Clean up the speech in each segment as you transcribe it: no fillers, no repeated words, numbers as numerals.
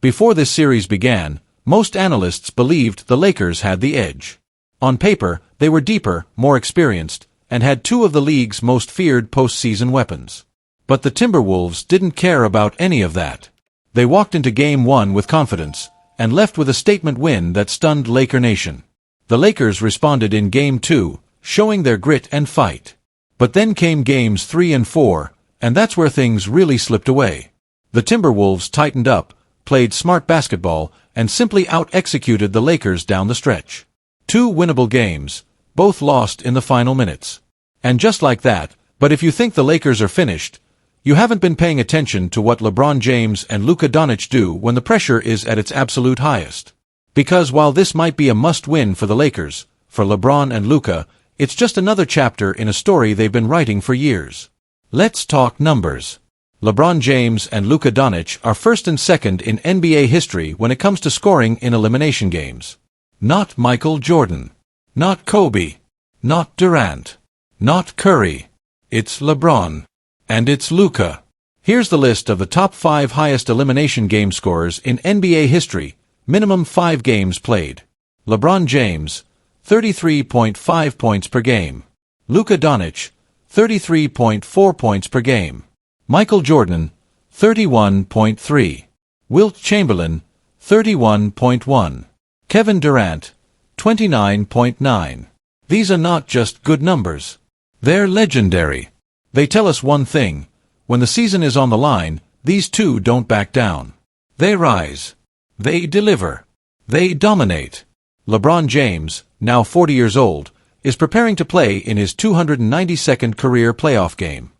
Before this series began, most analysts believed the Lakers had the edge. On paper, they were deeper, more experienced, and had two of the league's most feared postseason weapons. But the Timberwolves didn't care about any of that. They walked into Game 1 with confidence, and left with a statement win that stunned Laker Nation. The Lakers responded in Game 2, showing their grit and fight. But then came Games 3 and 4, and that's where things really slipped away. The Timberwolves tightened up, played smart basketball, and simply out-executed the Lakers down the stretch. 2 winnable games, both lost in the final minutes. And just like that, but if you think the Lakers are finished, you haven't been paying attention to what LeBron James and Luca Doncic do when the pressure is at its absolute highest. Because while this might be a must-win for the Lakers, for LeBron and Luca, it's just another chapter in a story they've been writing for years. Let's talk numbers. LeBron James and Luca Doncic are first and second in NBA history when it comes to scoring in elimination games. Not Michael Jordan. Not Kobe. Not Durant. Not Curry. It's LeBron. And it's Luca. Here's the list of the top 5 highest elimination game scorers in NBA history, minimum 5 games played. LeBron James, 33.5 points per game. Luca Doncic, 33.4 points per game. Michael Jordan, 31.3. Wilt Chamberlain, 31.1. Kevin Durant, 29.9. These are not just good numbers. They're legendary. They tell us one thing: when the season is on the line, these two don't back down. They rise. They deliver. They dominate. LeBron James, now 40 years old, is preparing to play in his 292nd career playoff game.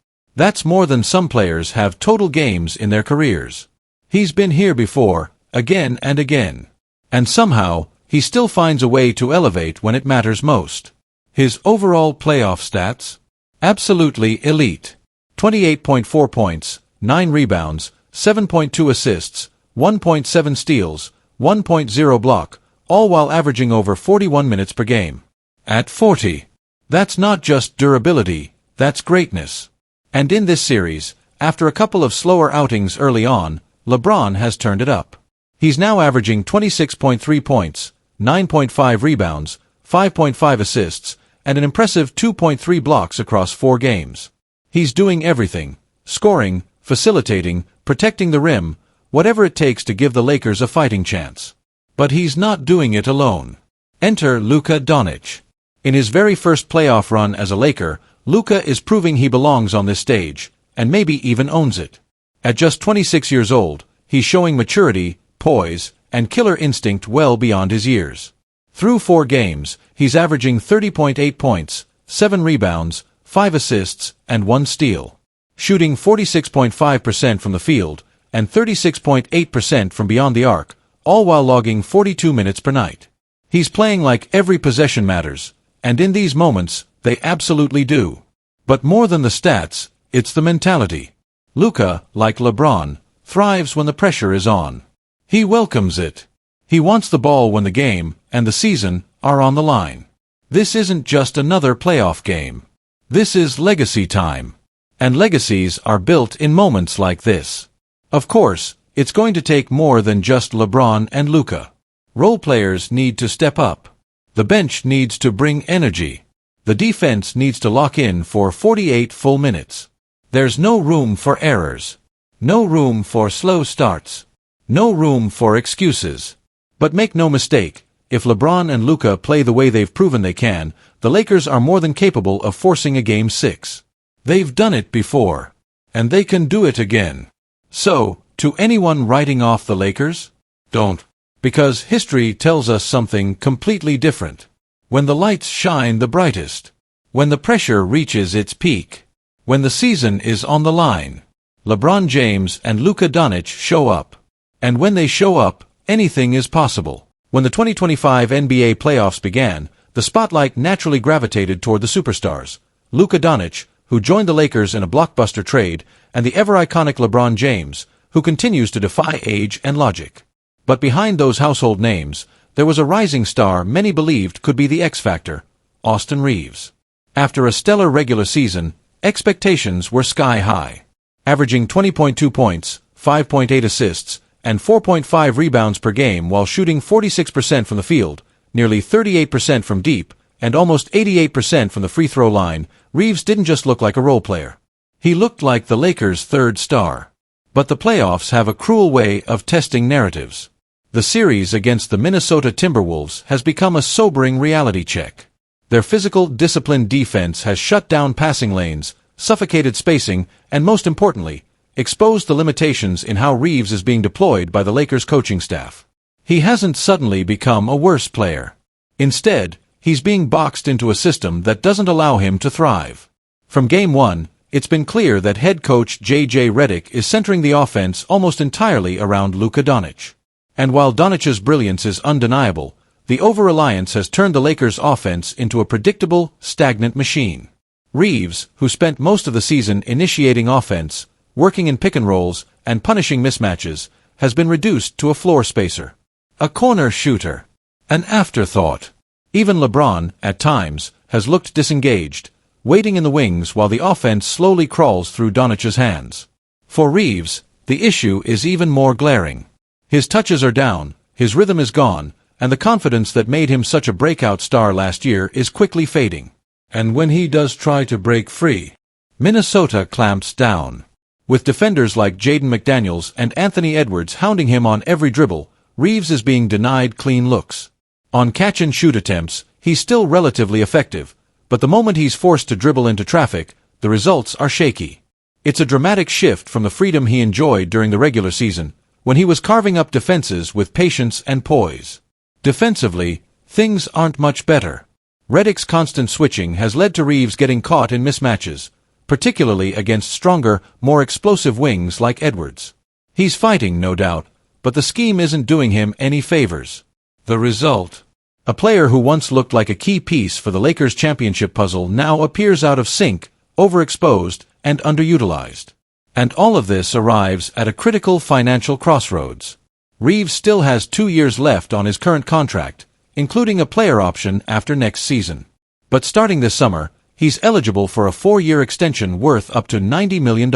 That's more than some players have total games in their careers. He's been here before, again and again. And somehow, he still finds a way to elevate when it matters most. His overall playoff stats? Absolutely elite. 28.4 points, 9 rebounds, 7.2 assists, 1.7 steals, 1.0 block, all while averaging over 41 minutes per game. At 40. That's not just durability, that's greatness. And in this series, after a couple of slower outings early on, LeBron has turned it up. He's now averaging 26.3 points, 9.5 rebounds, 5.5 assists, and an impressive 2.3 blocks across 4 games. He's doing everything: scoring, facilitating, protecting the rim, whatever it takes to give the Lakers a fighting chance. But he's not doing it alone. Enter Luca Doncic. In his very first playoff run as a Laker, Luca is proving he belongs on this stage, and maybe even owns it. At just 26 years old, he's showing maturity, poise, and killer instinct well beyond his years. Through 4 games, he's averaging 30.8 points, 7 rebounds, 5 assists, and 1 steal. Shooting 46.5% from the field, and 36.8% from beyond the arc, all while logging 42 minutes per night. He's playing like every possession matters, and in these moments, they absolutely do. But more than the stats, it's the mentality. Luca, like LeBron, thrives when the pressure is on. He welcomes it. He wants the ball when the game, and the season, are on the line. This isn't just another playoff game. This is legacy time. And legacies are built in moments like this. Of course, it's going to take more than just LeBron and Luca. Role players need to step up. The bench needs to bring energy. The defense needs to lock in for 48 full minutes. There's no room for errors. No room for slow starts. No room for excuses. But make no mistake, if LeBron and Luca play the way they've proven they can, the Lakers are more than capable of forcing a Game 6. They've done it before. And they can do it again. So, to anyone writing off the Lakers? Don't. Because history tells us something completely different. When the lights shine the brightest. When the pressure reaches its peak. When the season is on the line. LeBron James and Luca Doncic show up. And when they show up, anything is possible. When the 2025 NBA playoffs began, the spotlight naturally gravitated toward the superstars. Luca Doncic, who joined the Lakers in a blockbuster trade, and the ever-iconic LeBron James, who continues to defy age and logic. But behind those household names, there was a rising star many believed could be the X-Factor, Austin Reaves. After a stellar regular season, expectations were sky-high. Averaging 20.2 points, 5.8 assists, and 4.5 rebounds per game while shooting 46% from the field, nearly 38% from deep, and almost 88% from the free throw line, Reaves didn't just look like a role player. He looked like the Lakers' third star. But the playoffs have a cruel way of testing narratives. The series against the Minnesota Timberwolves has become a sobering reality check. Their physical, disciplined defense has shut down passing lanes, suffocated spacing, and most importantly, exposed the limitations in how Reaves is being deployed by the Lakers coaching staff. He hasn't suddenly become a worse player. Instead, he's being boxed into a system that doesn't allow him to thrive. From Game 1, it's been clear that head coach J.J. Redick is centering the offense almost entirely around Luka Doncic. And while Doncic's brilliance is undeniable, the over-reliance has turned the Lakers' offense into a predictable, stagnant machine. Reaves, who spent most of the season initiating offense, working in pick-and-rolls, and punishing mismatches, has been reduced to a floor spacer. A corner shooter. An afterthought. Even LeBron, at times, has looked disengaged, waiting in the wings while the offense slowly crawls through Doncic's hands. For Reaves, the issue is even more glaring. His touches are down, his rhythm is gone, and the confidence that made him such a breakout star last year is quickly fading. And when he does try to break free, Minnesota clamps down. With defenders like Jaden McDaniels and Anthony Edwards hounding him on every dribble, Reaves is being denied clean looks. On catch-and-shoot attempts, he's still relatively effective, but the moment he's forced to dribble into traffic, the results are shaky. It's a dramatic shift from the freedom he enjoyed during the regular season, when he was carving up defenses with patience and poise. Defensively, things aren't much better. Redick's constant switching has led to Reaves getting caught in mismatches, particularly against stronger, more explosive wings like Edwards. He's fighting, no doubt, but the scheme isn't doing him any favors. The result? A player who once looked like a key piece for the Lakers' championship puzzle now appears out of sync, overexposed, and underutilized. And all of this arrives at a critical financial crossroads. Reaves still has 2 years left on his current contract, including a player option after next season. But starting this summer, he's eligible for a 4-year extension worth up to $90 million.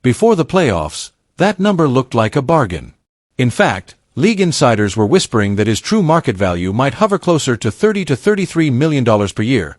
Before the playoffs, that number looked like a bargain. In fact, league insiders were whispering that his true market value might hover closer to $30 to $33 million per year,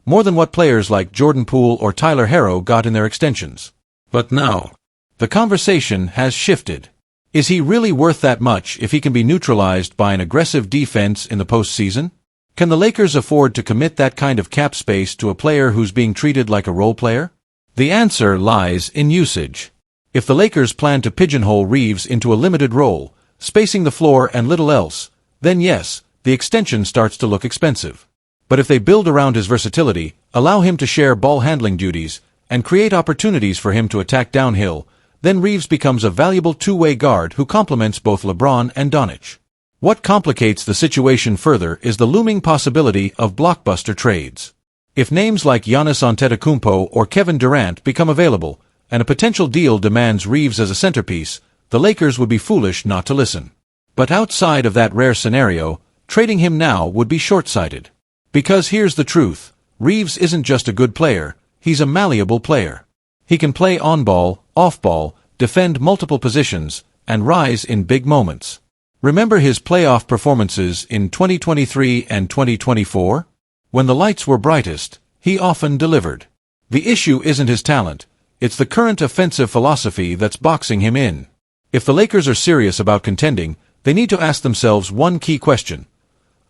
more than what players like Jordan Poole or Tyler Herro got in their extensions. But now, the conversation has shifted. Is he really worth that much if he can be neutralized by an aggressive defense in the postseason? Can the Lakers afford to commit that kind of cap space to a player who's being treated like a role player? The answer lies in usage. If the Lakers plan to pigeonhole Reaves into a limited role, spacing the floor and little else, then yes, the extension starts to look expensive. But if they build around his versatility, allow him to share ball-handling duties, and create opportunities for him to attack downhill, then Reaves becomes a valuable two-way guard who complements both LeBron and Doncic. What complicates the situation further is the looming possibility of blockbuster trades. If names like Giannis Antetokounmpo or Kevin Durant become available, and a potential deal demands Reaves as a centerpiece, the Lakers would be foolish not to listen. But outside of that rare scenario, trading him now would be short-sighted. Because here's the truth, Reaves isn't just a good player, he's a malleable player. He can play on-ball, off-ball, defend multiple positions, and rise in big moments. Remember his playoff performances in 2023 and 2024? When the lights were brightest, he often delivered. The issue isn't his talent, it's the current offensive philosophy that's boxing him in. If the Lakers are serious about contending, they need to ask themselves one key question.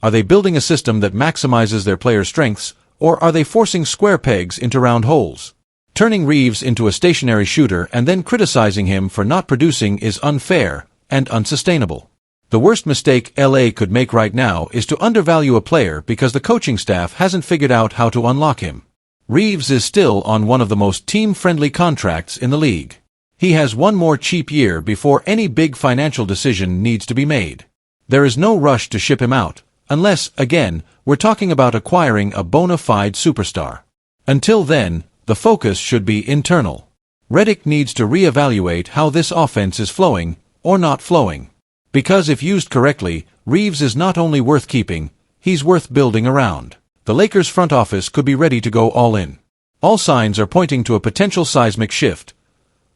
Are they building a system that maximizes their players' strengths, or are they forcing square pegs into round holes? Turning Reaves into a stationary shooter and then criticizing him for not producing is unfair and unsustainable. The worst mistake LA could make right now is to undervalue a player because the coaching staff hasn't figured out how to unlock him. Reaves is still on one of the most team-friendly contracts in the league. He has one more cheap year before any big financial decision needs to be made. There is no rush to ship him out, unless, again, we're talking about acquiring a bona fide superstar. Until then, the focus should be internal. Redick needs to reevaluate how this offense is flowing, or not flowing. Because if used correctly, Reaves is not only worth keeping, he's worth building around. The Lakers front office could be ready to go all in. All signs are pointing to a potential seismic shift.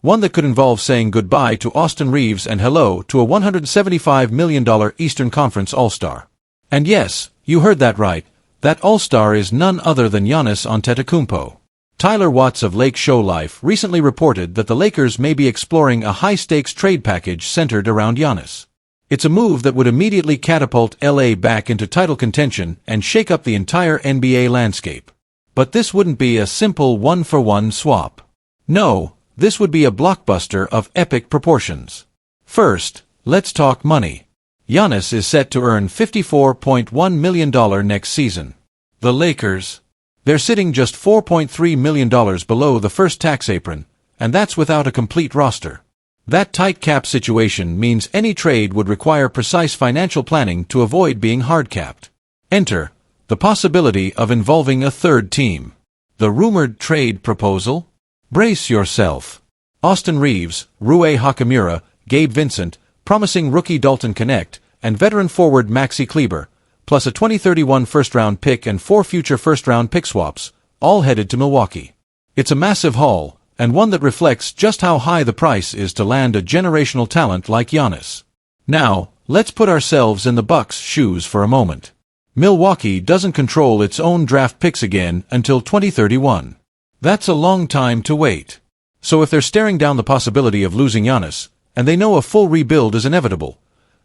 One that could involve saying goodbye to Austin Reaves and hello to a $175 million Eastern Conference All-Star. And yes, you heard that right, that All-Star is none other than Giannis Antetokounmpo. Tyler Watts of Lake Show Life recently reported that the Lakers may be exploring a high-stakes trade package centered around Giannis. It's a move that would immediately catapult LA back into title contention and shake up the entire NBA landscape. But this wouldn't be a simple one-for-one swap. No, this would be a blockbuster of epic proportions. First, let's talk money. Giannis is set to earn $54.1 million next season. The Lakers? They're sitting just $4.3 million below the first tax apron, and that's without a complete roster. That tight cap situation means any trade would require precise financial planning to avoid being hard-capped. Enter the possibility of involving a third team. The rumored trade proposal? Brace yourself. Austin Reaves, Rui Hachimura, Gabe Vincent, promising rookie Dalton Knecht, and veteran forward Maxi Kleber, plus a 2031 first-round pick and 4 future first-round pick swaps, all headed to Milwaukee. It's a massive haul, and one that reflects just how high the price is to land a generational talent like Giannis. Now, let's put ourselves in the Bucks' shoes for a moment. Milwaukee doesn't control its own draft picks again until 2031. That's a long time to wait. So if they're staring down the possibility of losing Giannis, and they know a full rebuild is inevitable,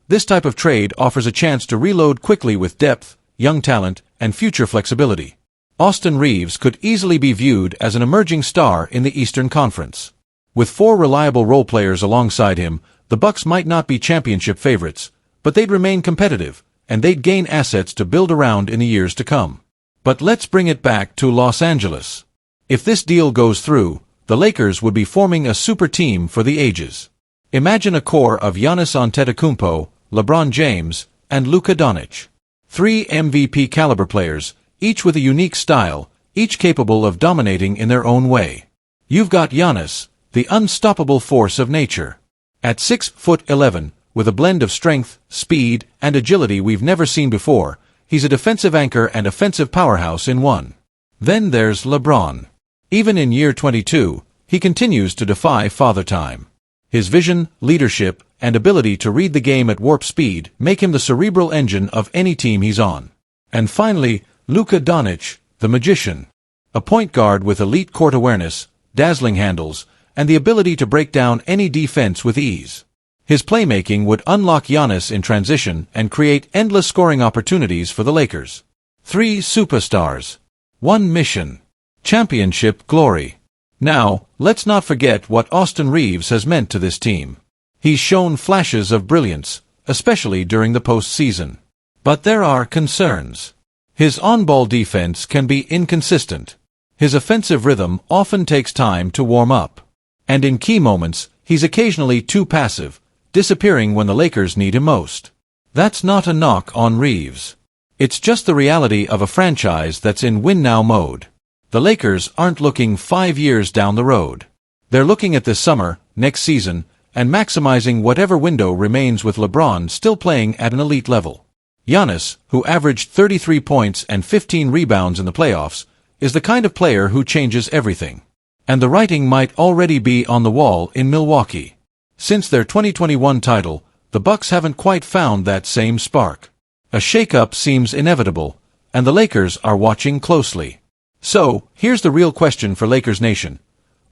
this type of trade offers a chance to reload quickly with depth, young talent, and future flexibility. Austin Reaves could easily be viewed as an emerging star in the Eastern Conference. With 4 reliable role players alongside him, the Bucks might not be championship favorites, but they'd remain competitive, and they'd gain assets to build around in the years to come. But let's bring it back to Los Angeles. If this deal goes through, the Lakers would be forming a super team for the ages. Imagine a core of Giannis Antetokounmpo, LeBron James, and Luca Doncic. 3 MVP-caliber players, each with a unique style, each capable of dominating in their own way. You've got Giannis, the unstoppable force of nature. At 6'11", with a blend of strength, speed, and agility we've never seen before, he's a defensive anchor and offensive powerhouse in one. Then there's LeBron. Even in year 22, he continues to defy father time. His vision, leadership, and ability to read the game at warp speed make him the cerebral engine of any team he's on. And finally, Luca Doncic, the magician. A point guard with elite court awareness, dazzling handles, and the ability to break down any defense with ease. His playmaking would unlock Giannis in transition and create endless scoring opportunities for the Lakers. 3 superstars. 1 mission. Championship glory. Now, let's not forget what Austin Reaves has meant to this team. He's shown flashes of brilliance, especially during the postseason. But there are concerns. His on-ball defense can be inconsistent. His offensive rhythm often takes time to warm up. And in key moments, he's occasionally too passive, disappearing when the Lakers need him most. That's not a knock on Reaves. It's just the reality of a franchise that's in win-now mode. The Lakers aren't looking 5 years down the road. They're looking at this summer, next season, and maximizing whatever window remains with LeBron still playing at an elite level. Giannis, who averaged 33 points and 15 rebounds in the playoffs, is the kind of player who changes everything. And the writing might already be on the wall in Milwaukee. Since their 2021 title, the Bucks haven't quite found that same spark. A shakeup seems inevitable, and the Lakers are watching closely. So, here's the real question for Lakers Nation.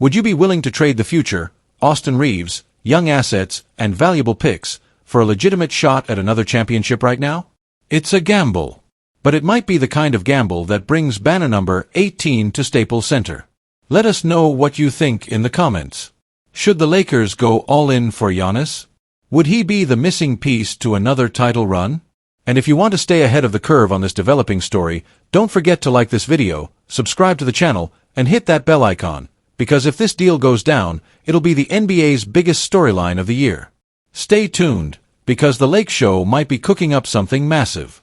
Would you be willing to trade the future, Austin Reaves, young assets, and valuable picks, for a legitimate shot at another championship right now? It's a gamble. But it might be the kind of gamble that brings banner number 18 to Staples Center. Let us know what you think in the comments. Should the Lakers go all in for Giannis? Would he be the missing piece to another title run? And if you want to stay ahead of the curve on this developing story, don't forget to like this video, subscribe to the channel, and hit that bell icon, because if this deal goes down, it'll be the NBA's biggest storyline of the year. Stay tuned, because the Lake Show might be cooking up something massive.